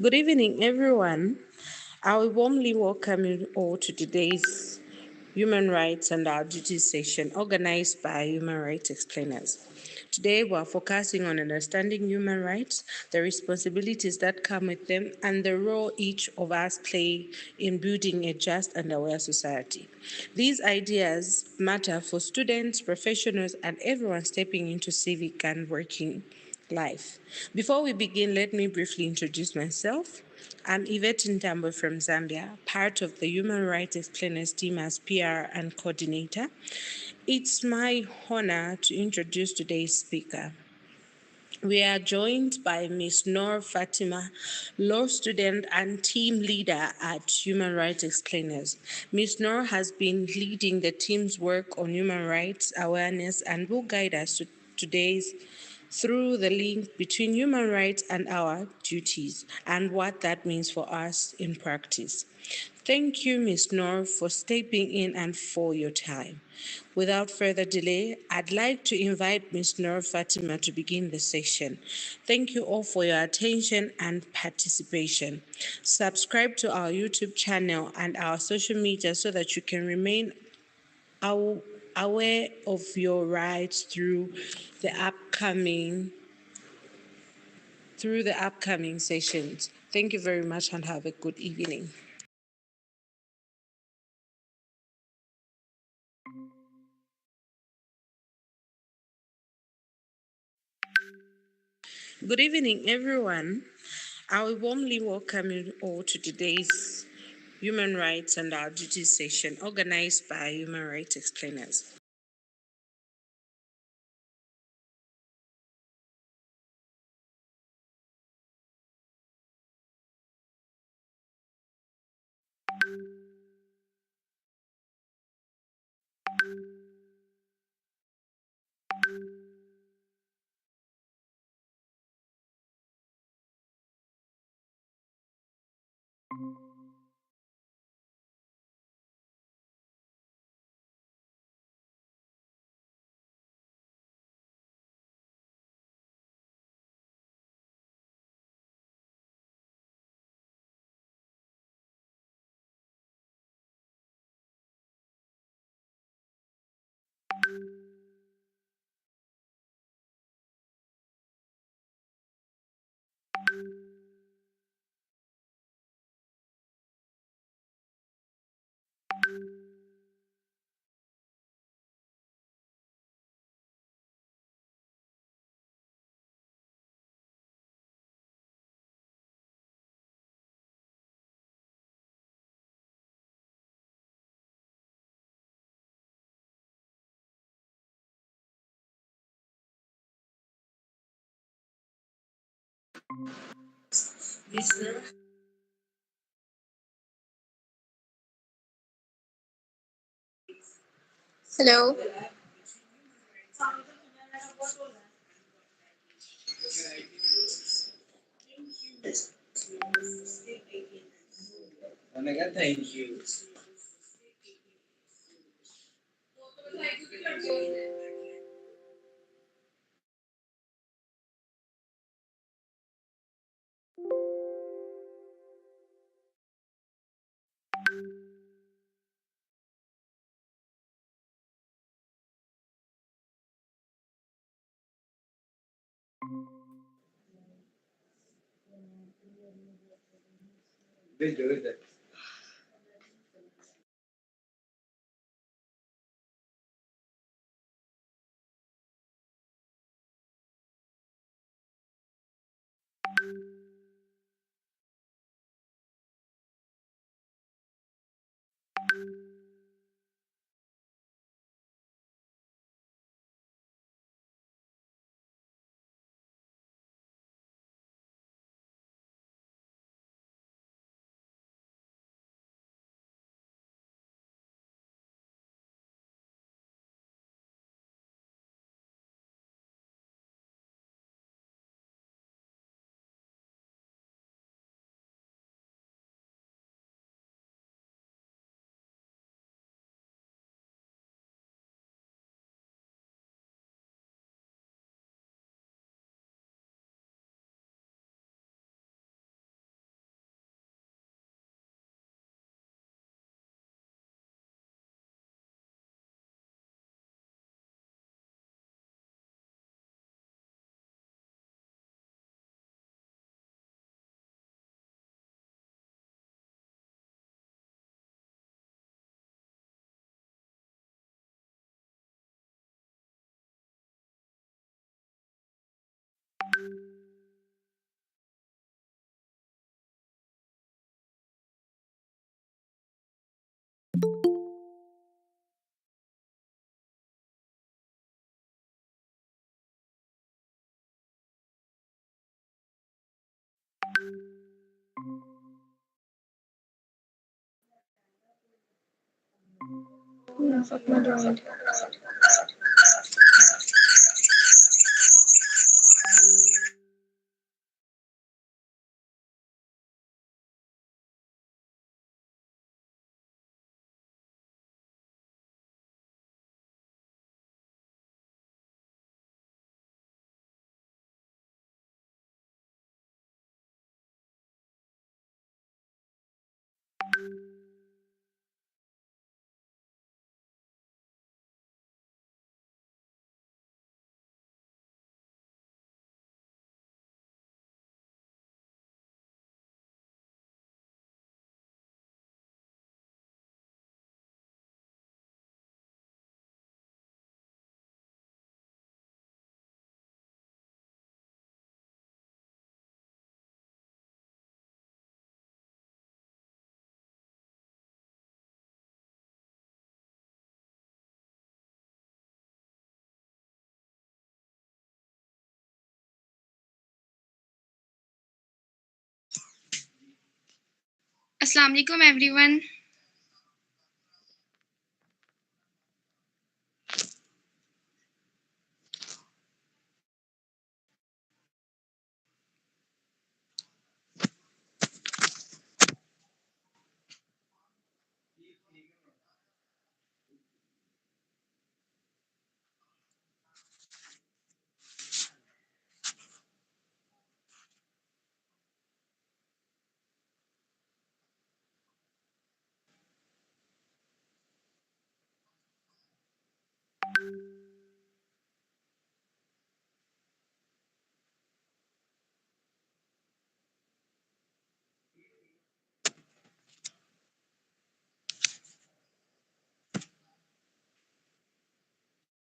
Good evening, everyone. I will warmly welcome you all to today's Human Rights and Our Duties session organized by Human Rights Explainers. Today, we are focusing on understanding human rights, the responsibilities that come with them, and the role each of us play in building a just and aware society. These ideas matter for students, professionals, and everyone stepping into civic and working life. Before we begin, let me briefly introduce myself. I'm Yvette Ntambo from Zambia, part of the Human Rights Explainers team as PR and coordinator. It's my honor to introduce today's speaker. We are joined by Ms. Noor Fatima, law student and team leader at Human Rights Explainers. Ms. Noor has been leading the team's work on human rights awareness and will guide us to today's through the link between human rights and our duties and what that means for us in practice. Thank you, Ms. Noor, for stepping in and for your time. Without further delay, I'd like to invite Ms. Noor Fatima to begin the session. Thank you all for your attention and participation. Subscribe to our YouTube channel and our social media so that you can remain aware of your rights the upcoming through the upcoming sessions. Thank you very much and have a good evening. Good evening, everyone. I will warmly welcome you all to today's Human Rights and Our Duties session organized by Human Rights Explainers. Hello. Omega, thank you. They do it. No, Fatma joined. Assalamu alaikum everyone.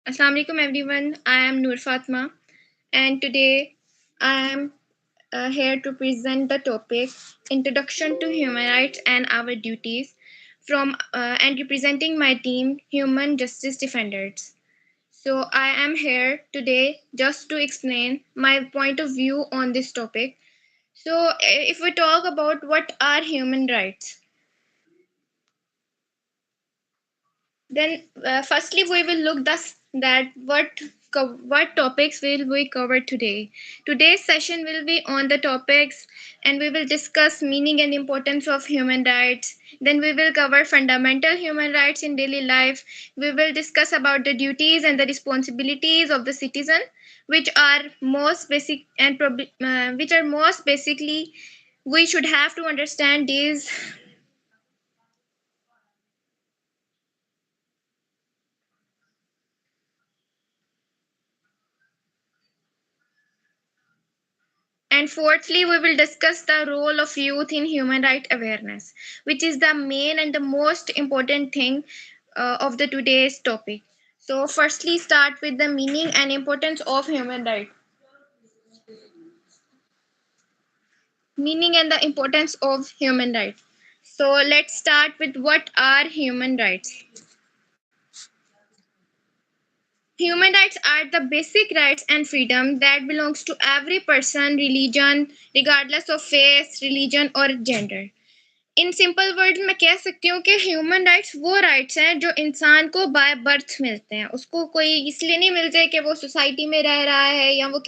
Assalamu alaikum everyone. I am Noor Fatima and today I am here to present the topic Introduction to Human Rights and Our Duties from and representing my team Human Justice Defenders. So I am here today just to explain my point of view on this topic. So if we talk about what are human rights, then, firstly, we will look thus that what topics will we cover today. Today's session will be on the topics, and we will discuss meaning and importance of human rights. Then we will cover fundamental human rights in daily life. We will discuss about the duties and the responsibilities of the citizen, which are most basic and which are most basically we should have to understand these. And fourthly, we will discuss the role of youth in human rights awareness, which is the main and the most important thing of the today's topic. So, firstly, start with the meaning and importance of human rights. Meaning and the importance of human rights. So, let's start with what are human rights. Human rights are the basic rights and freedom that belongs to every person, religion, regardless of faith, religion or gender. In simple word में कह सकती हूँ कि human rights वो rights हैं जो इंसान को बाय बर्थ मिलते हैं उसको कोई इसलिए नहीं मिलते कि वो सोसाइटी में रह रहा है या वो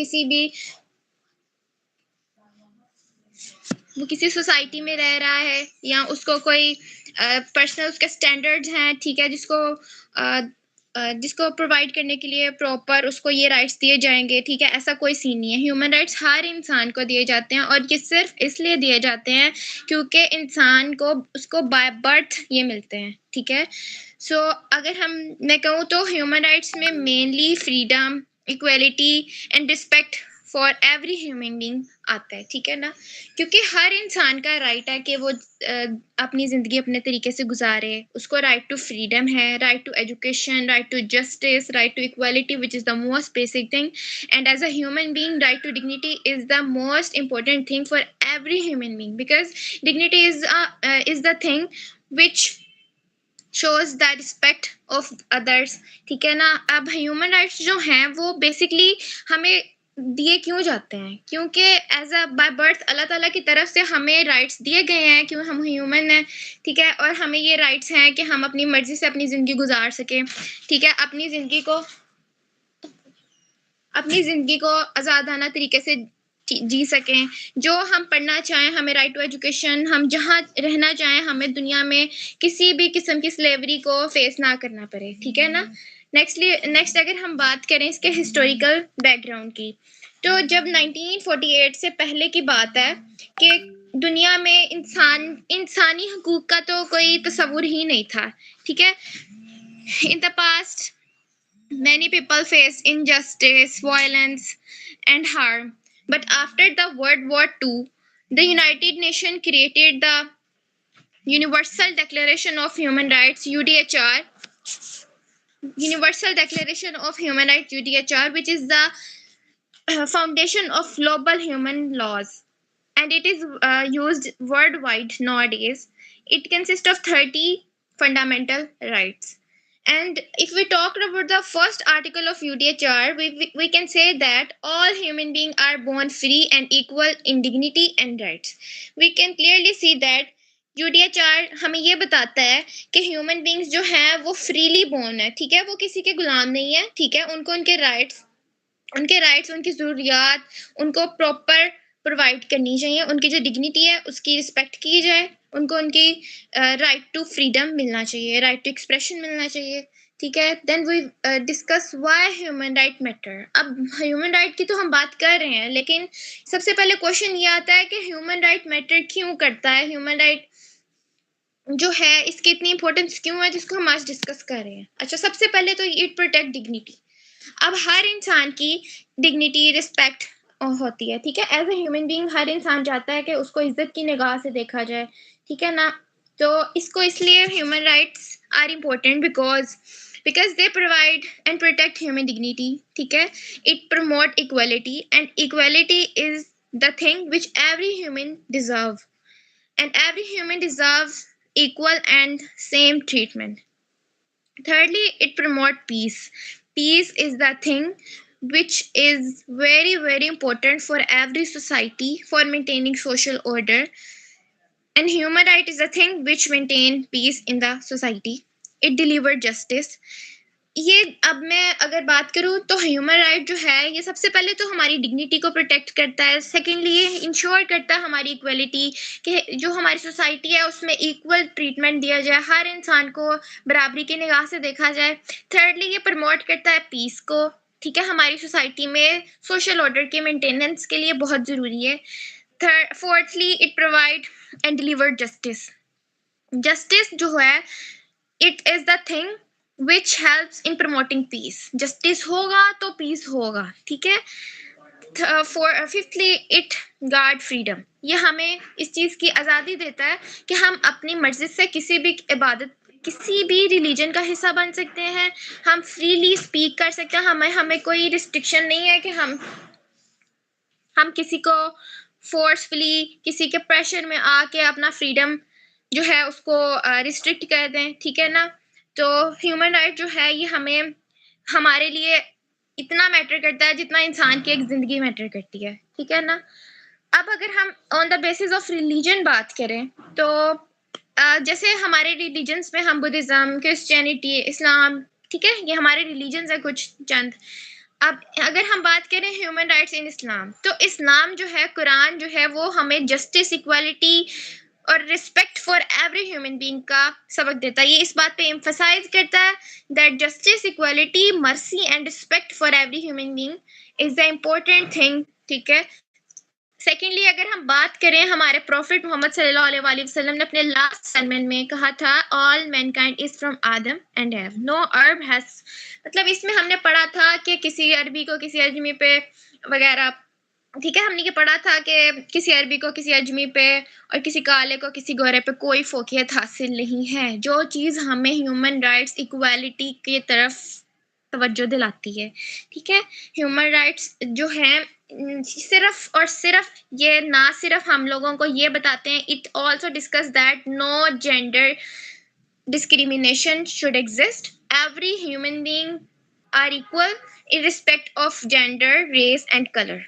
किसी सोसाइटी में रह रहा है या उसको कोई पर्सनल उसके स्टैंडर्ड्स हैं ठीक है जिसको प्रोवाइड करने के लिए प्रॉपर उसको ये राइट्स दिए जाएंगे ठीक है ऐसा कोई सीन नहीं है ह्यूमन राइट्स हर इंसान को दिए जाते हैं और ये सिर्फ इसलिए दिए जाते हैं क्योंकि इंसान को उसको बाय बर्थ ये मिलते हैं ठीक है सो अगर मैं कहूँ तो ह्यूमन राइट्स में mainly freedom equality and respect for every human being आता है ठीक है ना क्योंकि हर इंसान का राइट है कि वो अपनी ज़िंदगी अपने तरीके से गुजारे उसको राइट टू फ्रीडम है right to education right to justice right to equality which is the most basic thing and as a human being right to dignity is the most important thing for every human being because dignity is the thing which shows the respect of others ठीक है ना अब human rights जो हैं वो basically हमें दिए क्यों जाते हैं? क्योंकि एज अ बाय बर्थ अल्लाह ताला की तरफ से हमें राइट्स दिए गए हैं कि हम ह्यूमन हैं, ठीक है, और हमें ये राइट्स हैं कि हम अपनी मर्जी से अपनी ज़िंदगी गुजार सकें, ठीक है, अपनी ज़िंदगी को आज़ादाना तरीके से जी सकें, जो हम पढ़ना चाहें, हमें राइट टू एजुकेशन, हम जहाँ रहना चाहें, हमें दुनिया में किसी भी किस्म की स्लेवरी को फेस ना करना पड़े, ठीक है ना? नेक्स्ट अगर हम बात करें इसके हिस्टोरिकल बैकग्राउंड की, तो जब 1948 से पहले की बात है कि दुनिया में इंसानी हकूक का तो कोई तस्वुर ही नहीं था, ठीक है? In the past many people faced injustice, violence, and harm. But after the World War II, the United Nations created the Universal Declaration of Human Rights (UDHR), Universal Declaration of Human Rights (UDHR), which is the foundation of global human laws, and it is used worldwide nowadays. It consists of 30 fundamental rights. And if we talk about the first article of UDHR, we can say that all human beings are born free and equal in dignity and rights. We can clearly see that UDHR हमें ये बताता है कि human beings जो हैं वो freely born है, ठीक है, वो किसी के गुलाम नहीं है, ठीक है, उनको उनके राइट्स उनकी ज़रूरियात उनको प्रॉपर प्रोवाइड करनी चाहिए, उनकी जो डिग्निटी है उसकी रिस्पेक्ट की जाए, उनको उनकी राइट टू फ्रीडम मिलना चाहिए, राइट टू एक्सप्रेशन मिलना चाहिए, ठीक है। Then we discuss why human right matter. अब ह्यूमन राइट की तो हम बात कर रहे हैं, लेकिन सबसे पहले क्वेश्चन ये आता है कि ह्यूमन राइट मैटर क्यों करता है, ह्यूमन राइट जो है इसकी इतनी इंपॉर्टेंस क्यों है, जिसको हम आज डिस्कस कर रहे हैं। अच्छा, सबसे पहले तो इट प्रोटेक्ट डिग्निटी। अब हर इंसान की डिग्निटी रिस्पेक्ट होती है, ठीक है, एज ए ह्यूमन बीइंग हर इंसान चाहता है कि उसको इज्जत की निगाह से देखा जाए, ठीक है ना। तो इसको इसलिए human rights are important because they provide and protect human dignity, ठीक है। It promote equality and equality is the thing which every human deserve and every human deserves equal and same treatment. Thirdly, it promotes peace. Peace is the thing which is very important for every society for maintaining social order, and human right is the thing which maintain peace in the society. It deliver justice. ये अब मैं अगर बात करूँ तो human right जो है ये सबसे पहले तो हमारी डिग्निटी को प्रोटेक्ट करता है, सेकेंडली ये इंश्योर करता है हमारी इक्वलिटी, कि जो हमारी सोसाइटी है उसमें इक्वल ट्रीटमेंट दिया जाए, हर इंसान को बराबरी की निगाह से देखा जाए। थर्डली ये प्रमोट करता है पीस को, ठीक है, हमारी सोसाइटी में सोशल ऑर्डर के मेंटेनेंस के लिए बहुत ज़रूरी है। Fourthly it provide and deliver justice. Justice जो है it is the thing which helps in promoting peace. Justice होगा तो peace होगा, ठीक है। Fifthly, it guard freedom. ये हमें इस चीज़ की आज़ादी देता है कि हम अपनी मर्जी से किसी भी इबादत, किसी भी रिलीजन का हिस्सा बन सकते हैं, हम फ्रीली स्पीक कर सकते हैं, हमें कोई रिस्ट्रिक्शन नहीं है कि हम किसी को फोर्सफुली किसी के प्रेशर में आके अपना फ्रीडम जो है उसको रिस्ट्रिक्ट कर दें, ठीक है ना। तो ह्यूमन राइट जो है ये हमारे लिए इतना मैटर करता है जितना इंसान की एक ज़िंदगी मैटर करती है, ठीक है ना। अब अगर हम on the basis of religion बात करें तो जैसे हमारे रिलीजन्स में हम बुद्धिज़्म, क्रिश्चियनिटी, इस्लाम, ठीक है, ये हमारे रिलीजन्स है कुछ चंद। अब अगर हम बात करें ह्यूमन राइट्स इन इस्लाम, तो इस्लाम जो है, कुरान जो है, वो हमें जस्टिस, इक्वालिटी और respect for every human being का सबक देता है। ये इस बात पे एम्फसाइज करता है that justice, equality, mercy and respect for every human being is the important thing, ठीक है। सेकेंडली अगर हम बात करें, हमारे प्रॉफिट मोहम्मद सल्लल्लाहु अलैहि वसल्लम ने अपने लास्ट सरमन में कहा था, all Mankind is from Adam and एव, नो अरब हैज, मतलब इसमें हमने पढ़ा था कि किसी अरबी को किसी अजमी पे वगैरह, ठीक है, हमने ये पढ़ा था कि किसी अरबी को किसी अजमी पे और किसी काले को किसी गोरे पे कोई फोकियत हासिल नहीं है। जो चीज़ हमें ह्यूमन राइट्स इक्वालिटी की तरफ तवज्जो दिलाती है, ठीक है। ह्यूमन राइट्स जो हैं सिर्फ और सिर्फ ये ना सिर्फ हम लोगों को ये बताते हैं, it also discuss that no gender discrimination should exist. Every human being are equal irrespective of gender, race, and color.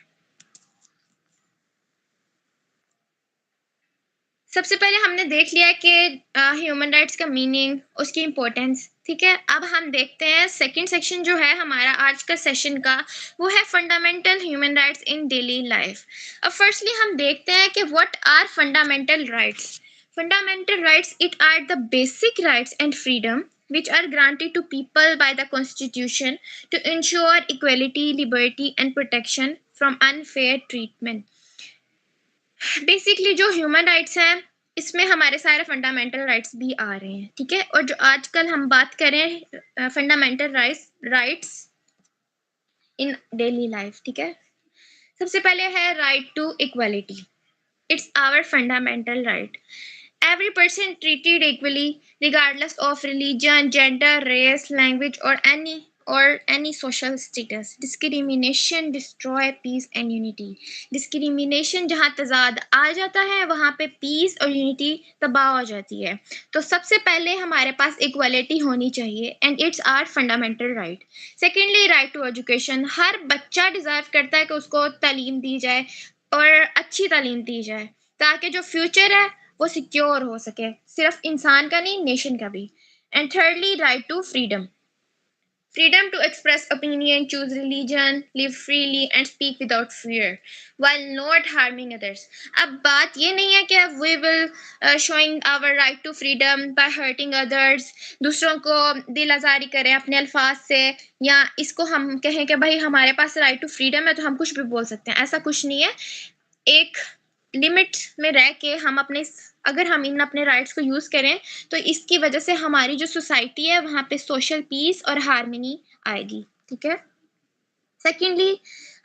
सबसे पहले हमने देख लिया कि ह्यूमन राइट्स का मीनिंग, उसकी इम्पोर्टेंस, ठीक है। अब हम देखते हैं सेकंड सेक्शन जो है हमारा आज का सेशन का, वो है fundamental human rights in daily life. अब फर्स्टली हम देखते हैं कि what are fundamental rights. Fundamental rights it are the basic rights and freedom which are granted to people by the constitution to ensure equality, liberty and protection from unfair treatment. Basically जो human rights हैं इसमें हमारे सारे fundamental rights भी आ रहे हैं, ठीक है। और जो आजकल हम बात करें fundamental rights in daily life, ठीक है। सबसे पहले है right to equality. It's our fundamental right. Every person treated equally regardless of religion, gender, race, language or any social status. Discrimination destroy peace and unity. Discrimination जहाँ तजाद आ जाता है वहाँ पे peace और unity तबाह हो जाती है। तो सबसे पहले हमारे पास equality होनी चाहिए and it's our fundamental right. Secondly, right to education. हर बच्चा deserve करता है कि उसको तालीम दी जाए और अच्छी तालीम दी जाए ताकि जो फ्यूचर है वो सिक्योर हो सके, सिर्फ इंसान का नहीं, नेशन का भी। And thirdly right to freedom. Freedom to express opinion, choose religion, live freely and speak without fear while not harming others. अब बात ये नहीं है कि we will showing our right to freedom by hurting others, दूसरों को दिल आज़ारी करें अपने अल्फाज से, या इसको हम कहें कि भाई हमारे पास right to freedom है तो हम कुछ भी बोल सकते हैं, ऐसा कुछ नहीं है। एक लिमिट में रह के हम अगर हम इन अपने राइट्स को यूज करें तो इसकी वजह से हमारी जो सोसाइटी है वहां पे सोशल पीस और हार्मनी आएगी, ठीक है। सेकेंडली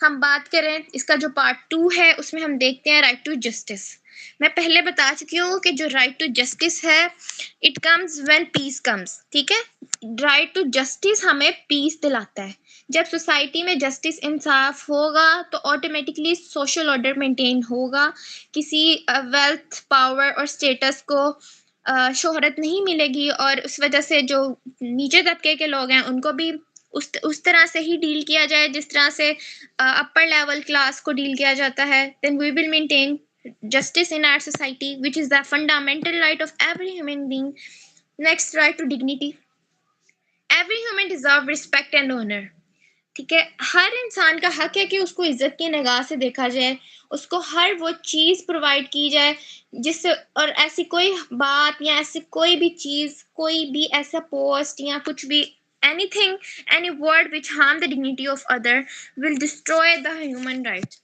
हम बात करें इसका जो पार्ट 2 है उसमें हम देखते हैं राइट टू जस्टिस। मैं पहले बता चुकी हूँ कि जो राइट टू जस्टिस है it comes when peace comes, ठीक है। राइट टू जस्टिस हमें पीस दिलाता है। जब सोसाइटी में जस्टिस इंसाफ होगा तो ऑटोमेटिकली सोशल ऑर्डर मेंटेन होगा, किसी वेल्थ पावर और स्टेटस को शोहरत नहीं मिलेगी और उस वजह से जो नीचे तबके के लोग हैं उनको भी उस तरह से ही डील किया जाए जिस तरह से अपर लेवल क्लास को डील किया जाता है। Then we will maintain justice in our society, which is the fundamental right of every human being. Next, right to dignity. Every human deserve respect and honor, ठीक है। हर इंसान का हक है कि उसको इज्जत की निगाह से देखा जाए, उसको हर वो चीज प्रोवाइड की जाए जिससे, और ऐसी कोई बात या ऐसी कोई भी चीज, कोई भी ऐसा पोस्ट या कुछ भी anything, any word which harm the dignity of other will destroy the human right.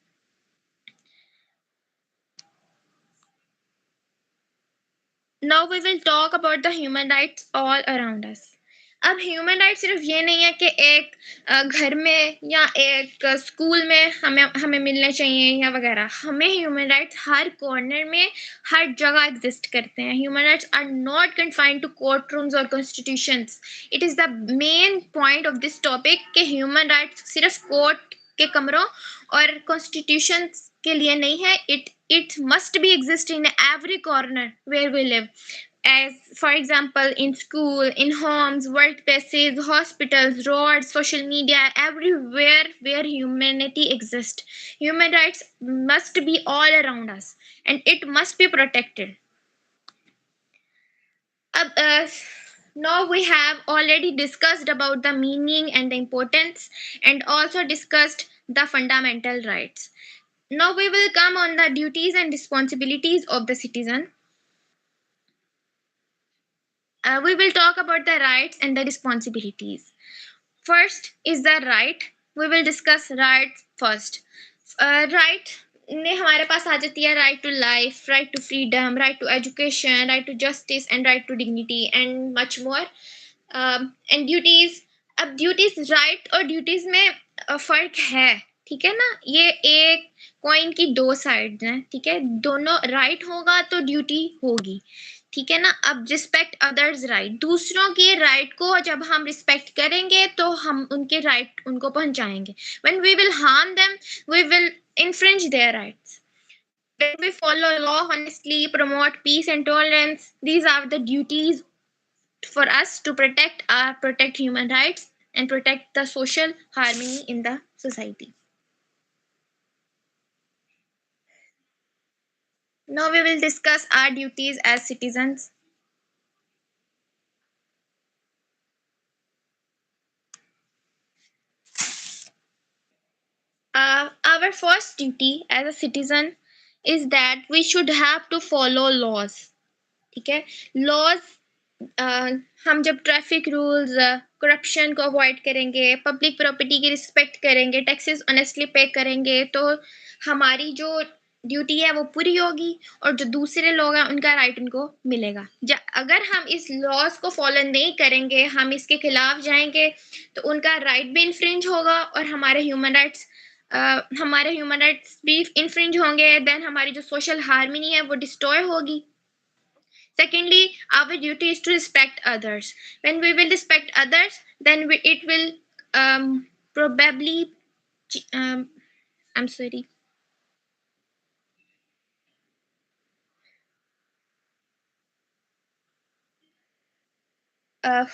Now we will talk about the human rights all around us. अब ह्यूमन राइट सिर्फ ये नहीं है कि एक घर में या एक स्कूल में हमें मिलने चाहिए या वगैरह। हमें ह्यूमन राइट्स हर कॉर्नर में हर जगह एग्जिस्ट करते हैं। Human rights are not confined to courtrooms और constitutions. It is the main point of this topic कि ह्यूमन राइट्स सिर्फ कोर्ट के कमरों और कॉन्स्टिट्यूशन के लिए नहीं है। it must be exist in every corner where we live, as for example in school, in homes, workplaces, hospitals, roads, social media, everywhere where humanity exists. Human rights must be all around us and it must be protected. Now we have already discussed about the meaning and the importance and also discussed the fundamental rights. Now we will come on the duties and responsibilities of the citizen. We will talk about the rights and the responsibilities. First is the right. We will discuss rights first. Right ने हमारे पास आ जाती है right to life, right to freedom, right to education, right to justice and right to dignity and much more. And duties, अब duties right और duties में फर्क है, ठीक है ना। ये एक कॉइन की दो साइड्स हैं, ठीक है। दोनों राइट होगा तो ड्यूटी होगी, ठीक है ना। अब रिस्पेक्ट अदर्स राइट, दूसरों के राइट को जब हम रिस्पेक्ट करेंगे तो हम उनके राइट उनको पहुंचाएंगे। When we will harm them we will infringe their rights. When we follow law honestly, promote peace and tolerance, these are the duties for us to protect human rights and protect the social harmony in the society. Now we will discuss our duties as citizens. Our first duty as a citizen is that we should have to follow laws. ठीक है, laws, हम जब traffic rules, corruption को avoid करेंगे, public property की respect करेंगे, taxes honestly पे करेंगे, तो हमारी जो ड्यूटी है वो पूरी होगी और जो दूसरे लोग हैं उनका राइट उनको मिलेगा। अगर हम इस लॉज को फॉलो नहीं करेंगे, हम इसके खिलाफ जाएंगे, तो उनका राइट भी इन्फ्रिंज होगा और हमारे ह्यूमन राइट्स भी इन्फ्रिंज होंगे। देन हमारी जो सोशल हार्मनी है वो डिस्ट्रॉय होगी। Secondly, our duty is to respect others. When we will respect others, then it will probably, um, I'm sorry,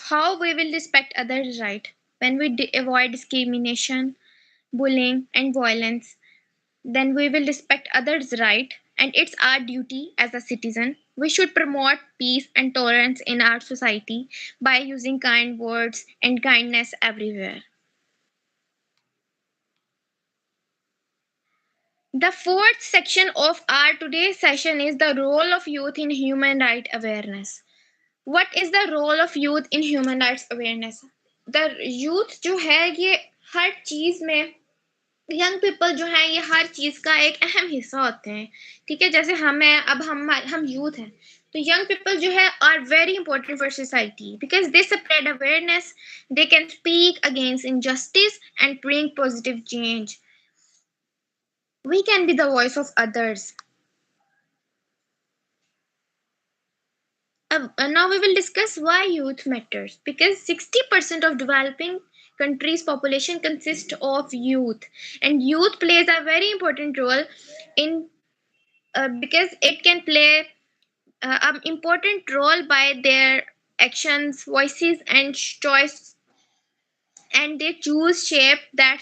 how we will respect others, right? When we avoid discrimination, bullying, and violence, then we will respect others' right, and it's our duty as a citizen. We should promote peace and tolerance in our society by using kind words and kindness everywhere. The fourth section of our today's session is the role of youth in human rights awareness. What is the role of youth in human rights awareness? The youth जो है ये हर चीज में, young people जो है ये हर चीज का एक अहम हिस्सा होते हैं। ठीक है, जैसे हम हैं, अब हम यूथ हैं, तो young people जो है are very important for society because they spread awareness, they can speak against injustice and bring positive change. We can be the voice of others. Now we will discuss why youth matters, because 60% of developing countries population consists of youth, and youth plays a very important role in, because it can play an important role by their actions, voices, and choice, and they choose shape that